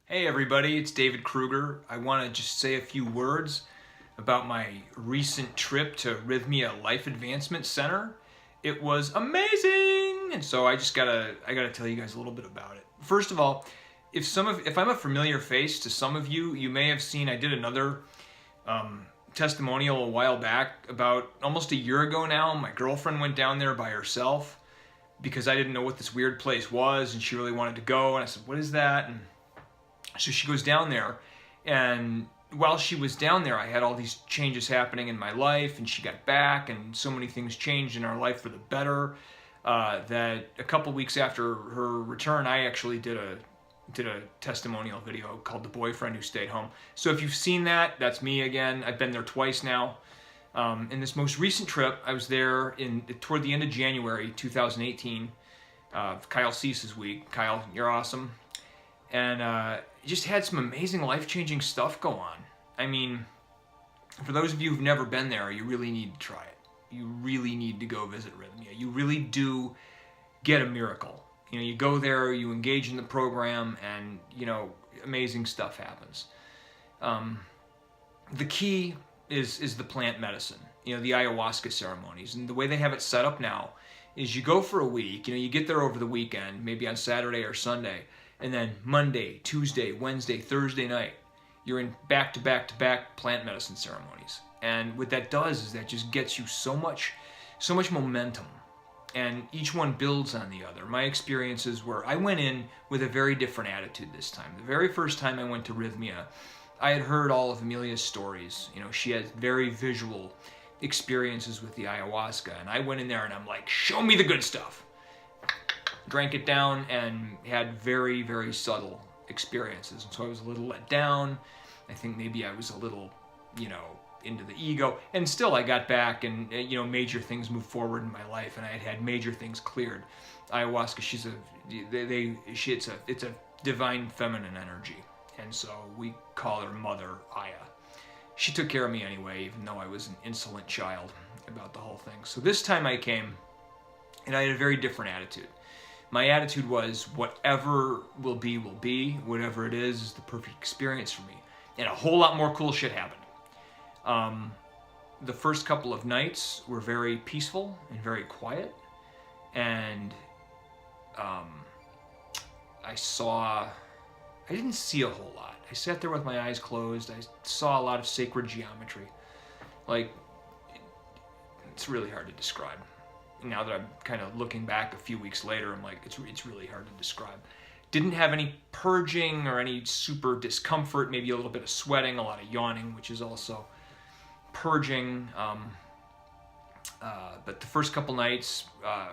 Hey everybody, it's David Krueger. I want to just say a few words about my recent trip to Rythmia Life Advancement Center. It was amazing, and so I gotta tell you guys a little bit about it. First of all, if I'm a familiar face to some of you, you may have seen I did another testimonial a while back, about almost a year ago now. My girlfriend went down there by herself because I didn't know what this weird place was, and she really wanted to go. And I said, "What is that?" And so she goes down there, and while she was down there, I had all these changes happening in my life, and she got back, and so many things changed in our life for the better, that a couple weeks after her return, I actually did a testimonial video called "The Boyfriend Who Stayed Home." So if you've seen that, that's me again. I've been there twice now. In this most recent trip, I was there toward the end of January 2018, Kyle Cease's week. Kyle, you're awesome. And just had some amazing life-changing stuff go on. I mean, for those of you who've never been there, you really need to try it. You really need to go visit Rythmia. You really do get a miracle. You know, you go there, you engage in the program, and, amazing stuff happens. The key is the plant medicine, the ayahuasca ceremonies. And the way they have it set up now is you go for a week, you get there over the weekend, maybe on Saturday or Sunday, and then Monday, Tuesday, Wednesday, Thursday night, you're in back-to-back plant medicine ceremonies. And what that does is that just gets you so much momentum. And each one builds on the other. My experiences were, I went in with a very different attitude this time. The very first time I went to Rythmia, I had heard all of Amelia's stories. She had very visual experiences with the ayahuasca. And I went in there and I'm like, show me the good stuff. Drank it down and had very, very subtle experiences. And so I was a little let down. I think maybe I was a little, into the ego. And still I got back and, major things moved forward in my life, and I had major things cleared. Ayahuasca, it's a divine feminine energy. And so we call her Mother Aya. She took care of me anyway, even though I was an insolent child about the whole thing. So this time I came and I had a very different attitude. My attitude was, whatever will be, whatever it is the perfect experience for me. And a whole lot more cool shit happened. The first couple of nights were very peaceful and very quiet. And I didn't see a whole lot. I sat there with my eyes closed. I saw a lot of sacred geometry. It's really hard to describe. Now that I'm kind of looking back a few weeks later, I'm like, it's really hard to describe. Didn't have any purging or any super discomfort, maybe a little bit of sweating, a lot of yawning, which is also purging. But the first couple nights,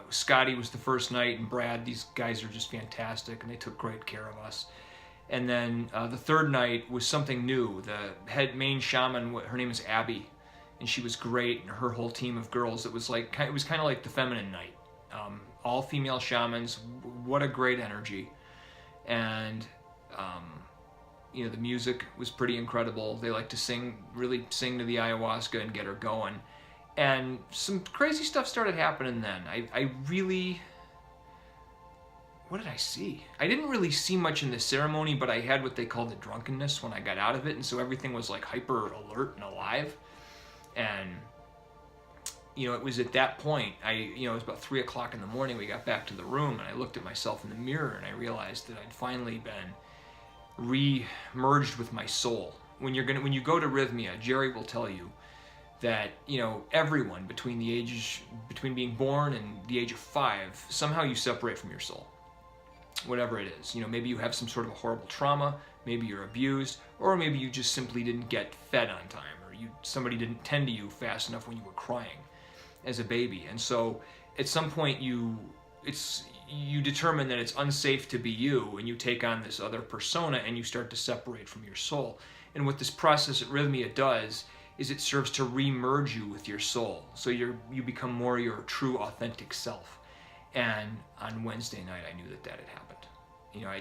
Scotty was the first night, and Brad, these guys are just fantastic, and they took great care of us. And then the third night was something new. The main shaman, her name is Abby, and she was great, and her whole team of girls, it was kind of like the feminine night. All female shamans, what a great energy. And the music was pretty incredible. They like to really sing to the ayahuasca and get her going. And some crazy stuff started happening then. What did I see? I didn't really see much in the ceremony, but I had what they called the drunkenness when I got out of it, and so everything was like hyper alert and alive. And it was at that point, it was about 3 o'clock in the morning, we got back to the room, and I looked at myself in the mirror, and I realized that I'd finally been re-merged with my soul. When you go to Rythmia, Jerry will tell you that, everyone between being born and the age of 5, somehow you separate from your soul. Whatever it is. Maybe you have some sort of a horrible trauma, maybe you're abused, or maybe you just simply didn't get fed on time, or somebody didn't tend to you fast enough when you were crying as a baby. And so at some point you determine that it's unsafe to be you, and you take on this other persona, and you start to separate from your soul. And what this process at Rythmia does is it serves to re-merge you with your soul, so you become more your true authentic self. And on Wednesday night I knew that had happened. I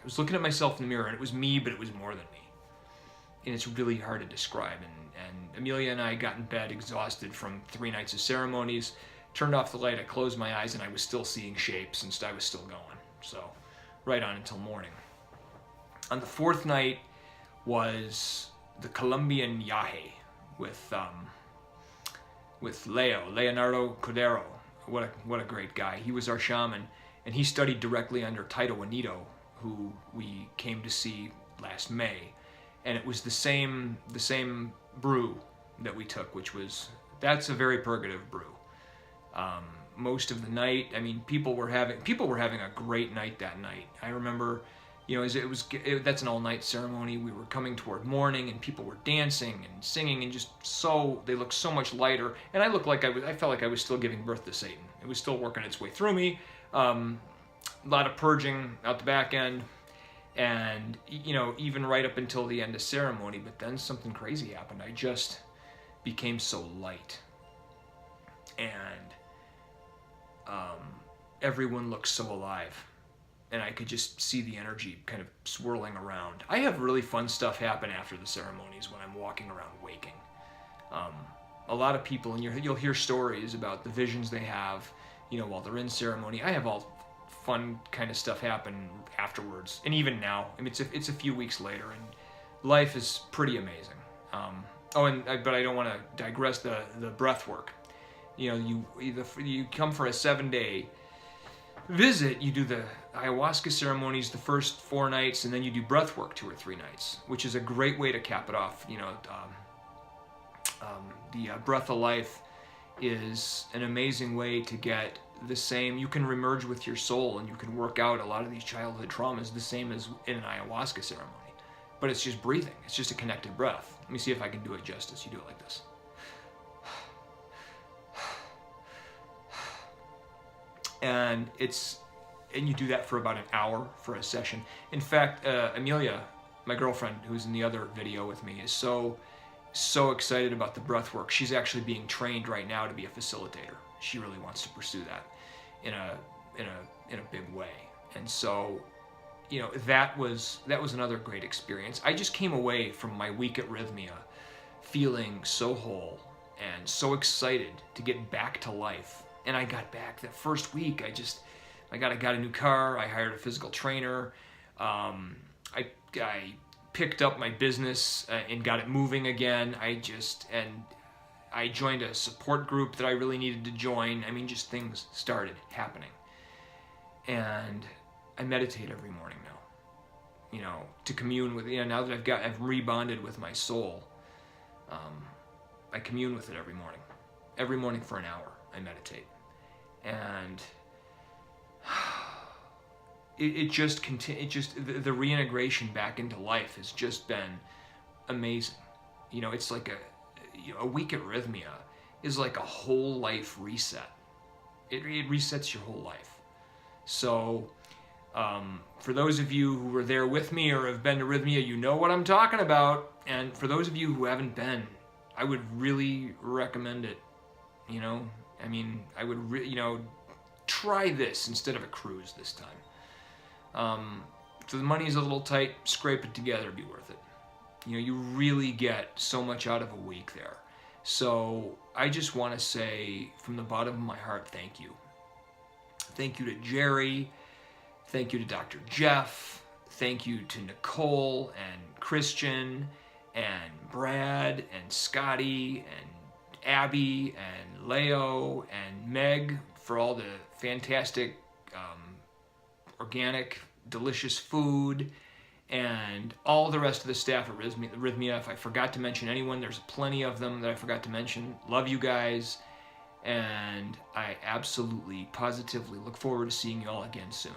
was looking at myself in the mirror, and it was me, but it was more than me. And it's really hard to describe. And Amelia and I got in bed exhausted from 3 nights of ceremonies, turned off the light, I closed my eyes, and I was still seeing shapes, and I was still going. So right on until morning. On the fourth night was the Colombian Yahe with Leonardo Cordero. What a great guy. He was our shaman, and he studied directly under Taito Juanito, who we came to see last May. And it was the same brew that we took, that's a very purgative brew. Most of the night, I mean, people were having a great night that night. I remember, that's an all-night ceremony. We were coming toward morning, and people were dancing and singing, and they looked so much lighter. And I felt like I was still giving birth to Satan. It was still working its way through me. A lot of purging out the back end, and even right up until the end of ceremony. But then something crazy happened. I just became so light, and everyone looked so alive, and I could just see the energy kind of swirling around. I have really fun stuff happen after the ceremonies when I'm walking around waking. A lot of people, and you'll hear stories about the visions they have, while they're in ceremony. I have all fun kind of stuff happen afterwards, and even now. I mean, it's a few weeks later, and life is pretty amazing. But I don't want to digress the breath work. You come for a 7-day visit. You do the ayahuasca ceremonies the first 4 nights, and then you do breath work 2 or 3 nights, which is a great way to cap it off. The Breath of Life is an amazing way to get the same. You can remerge with your soul, and you can work out a lot of these childhood traumas the same as in an ayahuasca ceremony. But it's just breathing. It's just a connected breath. Let me see if I can do it justice. You do it like this. And you do that for about an hour for a session. In fact, Amelia, my girlfriend, who's in the other video with me, is so excited about the breath work. She's actually being trained right now to be a facilitator. She really wants to pursue that in a big way. And so, that was another great experience. I just came away from my week at Rythmia feeling so whole and so excited to get back to life. And I got back that first week. I got a new car. I hired a physical trainer. I picked up my business and got it moving again. I joined a support group that I really needed to join. I mean, just things started happening. And I meditate every morning now, to commune with, now that I've rebonded with my soul. I commune with it every morning. Every morning for an hour, I meditate. And the reintegration back into life has just been amazing. It's like a week at Rythmia is like a whole life reset. It resets your whole life. So, for those of you who were there with me or have been to Rythmia, you know what I'm talking about. And for those of you who haven't been, I would really recommend it. I would try this instead of a cruise this time. So the money's a little tight, scrape it together, be worth it. You really get so much out of a week there. So I just want to say from the bottom of my heart, thank you. Thank you to Jerry. Thank you to Dr. Jeff. Thank you to Nicole and Christian and Brad and Scotty and Abby and Leo and Meg for all the fantastic, organic, delicious food, and all the rest of the staff at Rythmia. If I forgot to mention anyone, there's plenty of them that I forgot to mention. Love you guys, and I absolutely, positively look forward to seeing you all again soon.